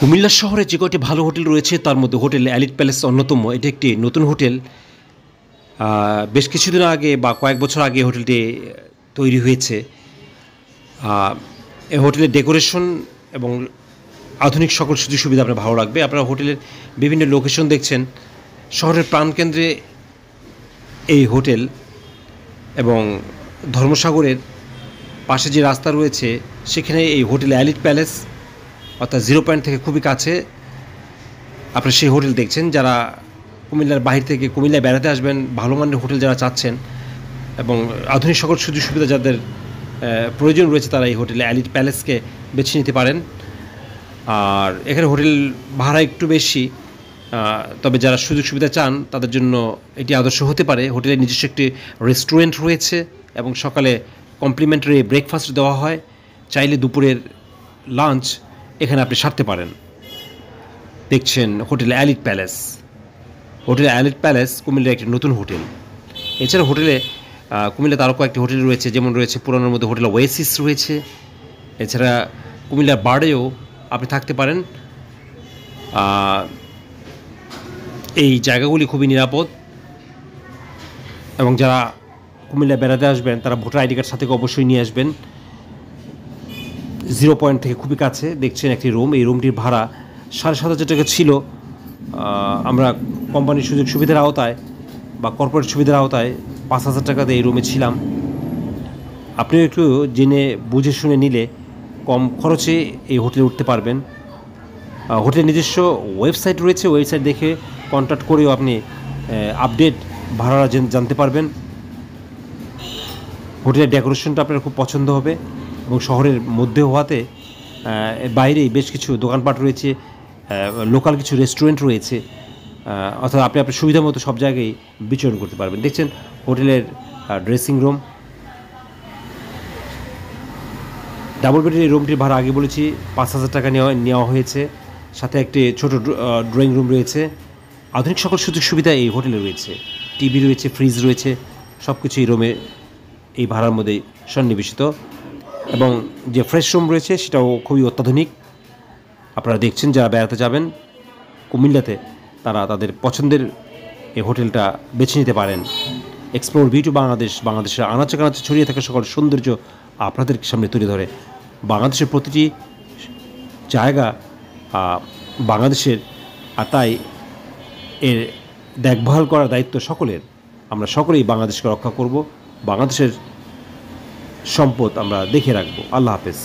কুমিল্লা শহরে যে কয়টি ভালো হোটেল রয়েছে তার মধ্যে হোটেল এলিট প্যালেস অন্যতম। এটি একটি নতুন হোটেল। বেশ কিছুদিন আগে বা কয়েক বছর আগে হোটেলটি তৈরি হয়েছে। এই হোটেলের ডেকোরেশন এবং আধুনিক সকল সুযোগ সুবিধা আপনার ভালো লাগবে। আপনারা হোটেলের বিভিন্ন লোকেশন দেখছেন। শহরের প্রাণকেন্দ্রে এই হোটেল এবং ধর্মসাগরের পাশে যে রাস্তা রয়েছে সেখানে এই হোটেল এলিট প্যালেস, অর্থাৎ 0 পয়েন্ট থেকে খুবই কাছে আপনারা সেই হোটেল দেখছেন। যারা কুমিল্লার বাহির থেকে কুমিল্লায় বেড়াতে আসবেন, ভালো মানের হোটেল যারা চাচ্ছেন এবং আধুনিক সকল সুযোগ সুবিধা যাদের প্রয়োজন রয়েছে তারা এই হোটেল এলিট প্যালেসকে বেছে নিতে পারেন। আর এখানে হোটেল ভাড়া একটু বেশি, তবে যারা সুযোগ সুবিধা চান তাদের জন্য এটি আদর্শ হতে পারে। হোটেলের নিজস্ব একটি রেস্টুরেন্ট রয়েছে এবং সকালে কমপ্লিমেন্টারি ব্রেকফাস্ট দেওয়া হয়। চাইলে দুপুরের লাঞ্চ এখানে আপনি সারতে পারেন। দেখছেন hotel elite palace. Hotel elite palace কুমিল্লার একটি নতুন হোটেল। এছাড়া হোটেলে কুমিল্লাতে আরও কয়েকটি হোটেল রয়েছে, যেমন রয়েছে পুরানোর মধ্যে হোটেল ওয়েসিস রয়েছে। এছাড়া কুমিল্লার বার্ডেও আপনি থাকতে পারেন। এই জায়গাগুলি খুবই নিরাপদ এবং যারা কুমিল্লায় বেড়াতে আসবেন তারা ভোটার আইডি কার্ড সাথে অবশ্যই নিয়ে আসবেন। 0 পয়েন্ট থেকে খুবই কাছে। দেখছেন একটি রুম, এই রুমটির ভাড়া 7,500 টাকা ছিল। আমরা কোম্পানির সুযোগ সুবিধার আওতায় বা কর্পোরেট সুবিধার আওতায় 5,000 টাকাতে এই রুমে ছিলাম। আপনিও একটু জেনে বুঝে শুনে নিলে কম খরচে এই হোটেলে উঠতে পারবেন। হোটেলের নিজস্ব ওয়েবসাইট রয়েছে, ওয়েবসাইট দেখে কন্ট্যাক্ট করেও আপনি আপডেট ভাড়া জানতে পারবেন। হোটেলের ডেকোরেশনটা আপনার খুব পছন্দ হবে এবং শহরের মধ্যে হওয়াতে বাইরেই বেশ কিছু দোকানপাট রয়েছে, লোকাল কিছু রেস্টুরেন্ট রয়েছে, অর্থাৎ আপনি আপনার সুবিধা মতো সব জায়গায় বিচরণ করতে পারবেন। দেখছেন হোটেলের ড্রেসিং রুম। ডাবল বেডের এই রুমটির ভাড়া আগে বলেছি 5,000 টাকা নেওয়া হয়েছে। সাথে একটি ছোট ড্রয়িং রুম রয়েছে। আধুনিক সকল সুযোগ সুবিধা এই হোটেলে রয়েছে। টিভি রয়েছে, ফ্রিজ রয়েছে, সব কিছু এই রুমে এই ভাড়ার মধ্যেই সন্নিবেশিত। এবং যে ফ্রেশ রুম রয়েছে সেটাও খুবই অত্যাধুনিক। আপনারা দেখছেন যারা বেড়াতে যাবেন কুমিল্লাতে তারা তাদের পছন্দের এই হোটেলটা বেছে নিতে পারেন। এক্সপ্লোর ভিউ টু বাংলাদেশ, বাংলাদেশের আনাচে কানাচে ছড়িয়ে থাকা সকল সৌন্দর্য আপনাদের সামনে তুলে ধরে। বাংলাদেশের প্রতিটি জায়গা বাংলাদেশের, আর তাই এর দেখভাল করার দায়িত্ব সকলের। আমরা সকলেই বাংলাদেশকে রক্ষা করব, বাংলাদেশের সম্পদ আমরা দেখে রাখবো। আল্লাহ হাফেজ।